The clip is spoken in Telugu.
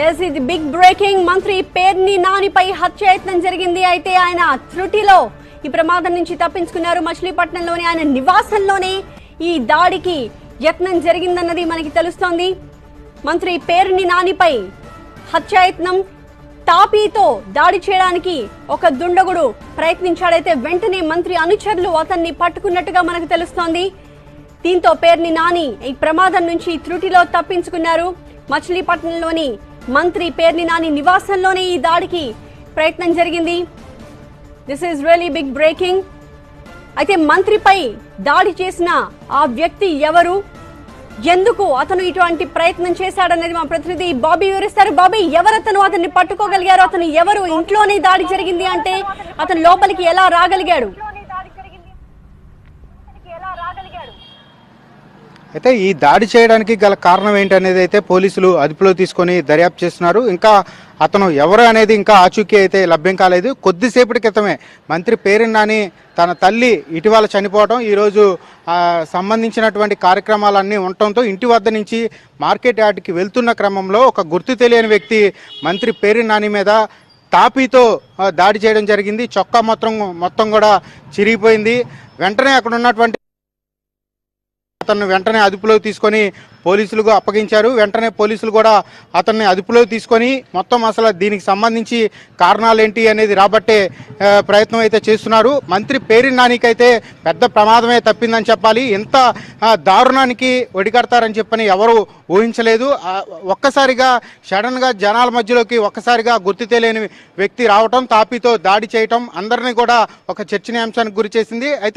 ఎస్ ఇది బిగ్ బ్రేకింగ్. మంత్రి పేర్ని నానిపై హత్యాయత్నం జరిగింది. అయితే ఆయన త్రుటిలో ఈ ప్రమాదం నుంచి తప్పించుకున్నారు. మచిలీపట్నంలోని ఆయన నివాసంలోనే ఈ దాడికి యత్నం జరిగిందన్నది మనకి తెలుస్తోంది. మంత్రి పేర్ని నానిపై హత్యాయత్నం, తాపీతో దాడి చేయడానికి ఒక దుండగుడు ప్రయత్నించాడైతే వెంటనే మంత్రి అనుచరులు అతన్ని పట్టుకున్నట్టుగా మనకు తెలుస్తోంది. దీంతో పేర్ని నాని ఈ ప్రమాదం నుంచి త్రుటిలో తప్పించుకున్నారు. మచిలీపట్నంలోని మంత్రి పేర్ని నాని నివాసంలోనే ఈ దాడికి ప్రయత్నం జరిగింది. This is really big breaking. అయితే మంత్రిపై దాడి చేసిన ఆ వ్యక్తి ఎవరు, ఎందుకు అతను ఇటువంటి ప్రయత్నం చేశాడనేది మా ప్రతినిధి బాబీ వివరిస్తారు. బాబీ, ఎవరతను, అతన్ని పట్టుకోగలిగారు? అతను ఎవరు? ఇంట్లోనే దాడి జరిగింది అంటే అతను లోపలికి ఎలా రాగలిగాడు? అయితే ఈ దాడి చేయడానికి గల కారణం ఏంటనేది అయితే పోలీసులు అదుపులో తీసుకొని దర్యాప్తు చేస్తున్నారు. ఇంకా అతను ఎవరు అనేది ఇంకా ఆచూకీ అయితే లభ్యం కాలేదు. కొద్దిసేపటి క్రితమే మంత్రి పేర్ని నాని తన తల్లి ఇటీవల చనిపోవడం, ఈరోజు సంబంధించినటువంటి కార్యక్రమాలన్నీ ఉండటంతో ఇంటి వద్ద నుంచి మార్కెట్ యార్డ్కి వెళ్తున్న క్రమంలో ఒక గుర్తు తెలియని వ్యక్తి మంత్రి పేర్ని నాని మీద తాపీతో దాడి చేయడం జరిగింది. చొక్కా మొత్తం కూడా చిరిగిపోయింది. వెంటనే అక్కడ ఉన్నటువంటి అతన్ని వెంటనే అదుపులోకి తీసుకొని పోలీసులకు అప్పగించారు. వెంటనే పోలీసులు కూడా అతన్ని అదుపులోకి తీసుకొని మొత్తం అసలు దీనికి సంబంధించి కారణాలు ఏంటి అనేది రాబట్టే ప్రయత్నం అయితే చేస్తున్నారు. మంత్రి పేర్ని నానికైతే పెద్ద ప్రమాదమే తప్పిందని చెప్పాలి. ఎంత దారుణానికి ఒడికడతారని చెప్పని ఎవరు ఊహించలేదు. ఒక్కసారిగా సడన్గా జనాల మధ్యలోకి ఒక్కసారిగా గుర్తు తెలియని వ్యక్తి రావటం, తాపీతో దాడి చేయటం అందరినీ కూడా ఒక చర్చనీయాంశానికి గురి చేసింది. అయితే